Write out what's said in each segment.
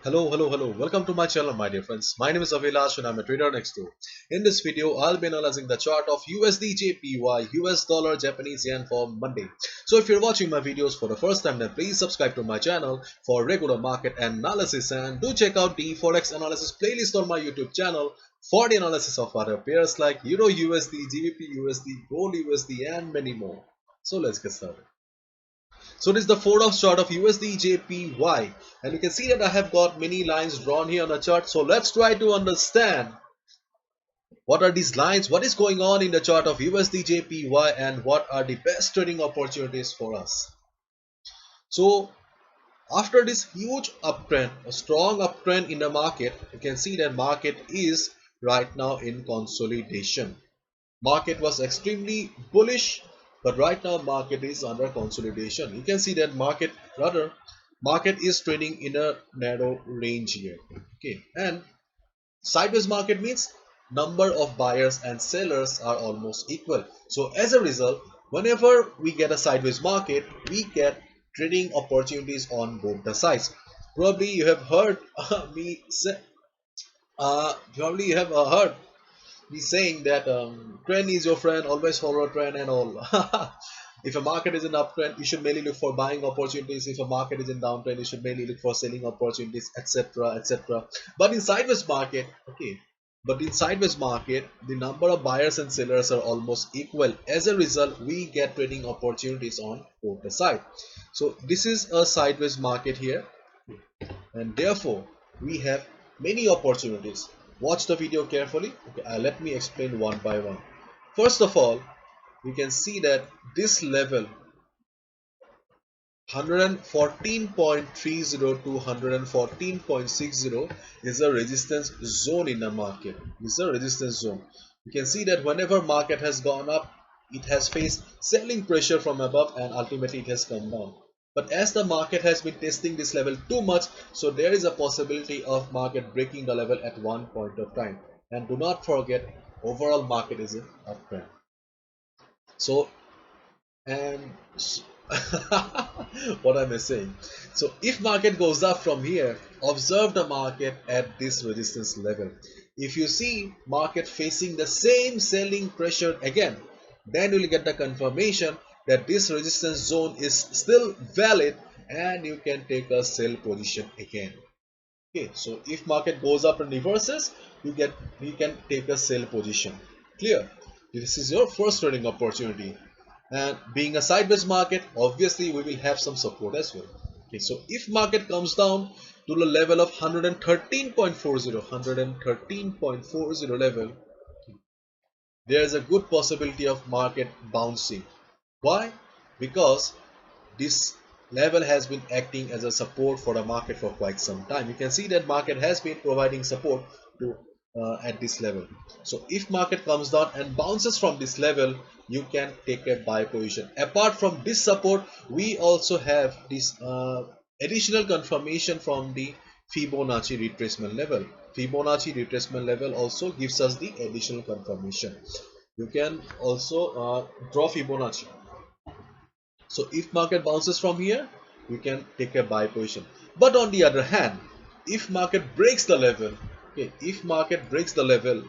Hello. Welcome to my channel, my dear friends. My name is Avilash and I'm a trader next door. In this video, I'll be analyzing the chart of USD JPY, US dollar Japanese yen for Monday. So if you're watching my videos for the first time, then please subscribe to my channel for regular market analysis, and do check out the Forex analysis playlist on my YouTube channel for the analysis of other pairs like Euro USD, GBP USD, Gold USD, and many more. So let's get started. So this is the 4-hour chart of USD JPY, and you can see that I have got many lines drawn here on the chart. So let's try to understand what are these lines, what is going on in the chart of USD JPY, and what are the best trading opportunities for us. So after this huge uptrend, a strong uptrend in the market, you can see that market is right now in consolidation. Market was extremely bullish, but right now market is under consolidation. You can see that market is trading in a narrow range here. Okay, and sideways market means number of buyers and sellers are almost equal. So as a result, whenever we get a sideways market, we get trading opportunities on both the sides. Probably you have heard me say probably you have heard me saying that trend is your friend, always follow a trend and all. If a market is in uptrend, you should mainly look for buying opportunities. If a market is in downtrend, you should mainly look for selling opportunities, etc., etc. But in sideways market, the number of buyers and sellers are almost equal. As a result, we get trading opportunities on both the side. So this is a sideways market here, and therefore we have many opportunities. Watch the video carefully. Okay, let me explain one by one. First of all, we can see that this level 114.30 to 114.60 is a resistance zone in the market. This is a resistance zone. You can see that whenever market has gone up, it has faced selling pressure from above and ultimately it has come down. But as the market has been testing this level too much, so there is a possibility of market breaking the level at one point of time. And do not forget, overall market is in uptrend. So, and what am I saying? So if market goes up from here, observe the market at this resistance level. If you see market facing the same selling pressure again, then you will get the confirmation that this resistance zone is still valid and you can take a sell position again. Okay, so if market goes up and reverses, you can take a sell position. Clear? This is your first trading opportunity. And being a sideways market, obviously we will have some support as well. Okay, so if market comes down to the level of 113.40 level, there is a good possibility of market bouncing. Why? Because this level has been acting as a support for the market for quite some time. You can see that market has been providing support to at this level. So if market comes down and bounces from this level, you can take a buy position. Apart from this support, we also have this additional confirmation from the Fibonacci retracement level. Fibonacci retracement level also gives us the additional confirmation. You can also draw Fibonacci. So if market bounces from here, you can take a buy position. But on the other hand, if market breaks the level, okay, if market breaks the level,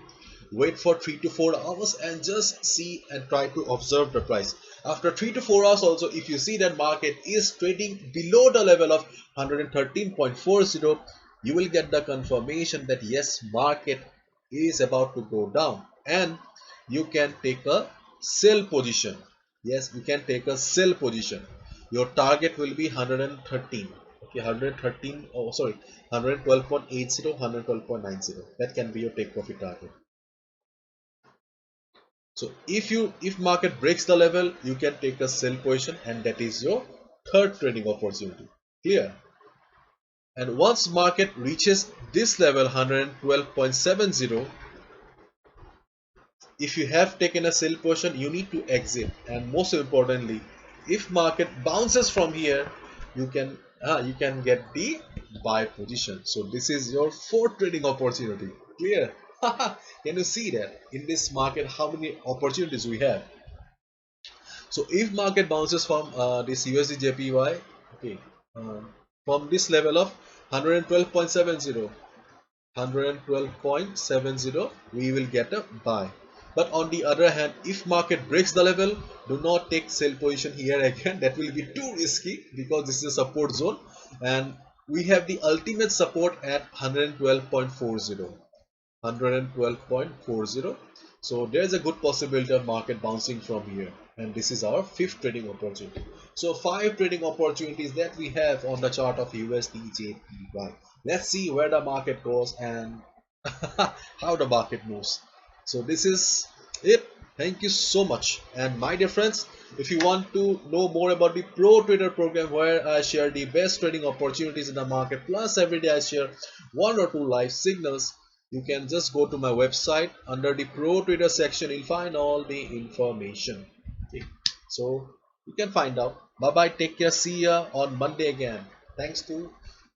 wait for 3 to 4 hours and just see and try to observe the price. After 3 to 4 hours also, if you see that market is trading below the level of 113.40, you will get the confirmation that yes, market is about to go down and you can take a sell position. Yes, you can take a sell position. Your target will be 113. Okay, 113, oh sorry, 112.80, 112.90. That can be your take profit target. So if market breaks the level, you can take a sell position, and that is your third trading opportunity. Clear? And once market reaches this level 112.70, if you have taken a sell position, you need to exit. And most importantly, if market bounces from here, you can get the buy position. So this is your fourth trading opportunity. Clear? Can you see that in this market how many opportunities we have? So if market bounces from this USD JPY, okay, from this level of 112.70. 112.70 we will get a buy. But on the other hand, if market breaks the level, do not take sell position here again. That will be too risky because this is a support zone, and we have the ultimate support at 112.40. 112.40. So there's a good possibility of market bouncing from here, and this is our fifth trading opportunity. So five trading opportunities that we have on the chart of USDjpy. Let's see where the market goes and how the market moves. So this is it. Thank you so much. And my dear friends, if you want to know more about the Pro Trader program, where I share the best trading opportunities in the market, plus every day I share one or two live signals, you can just go to my website. Under the Pro Trader section, you'll find all the information. Okay. So you can find out. Bye bye. Take care. See ya on Monday again. Thanks for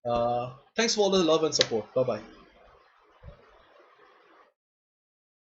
all the love and support. Bye bye.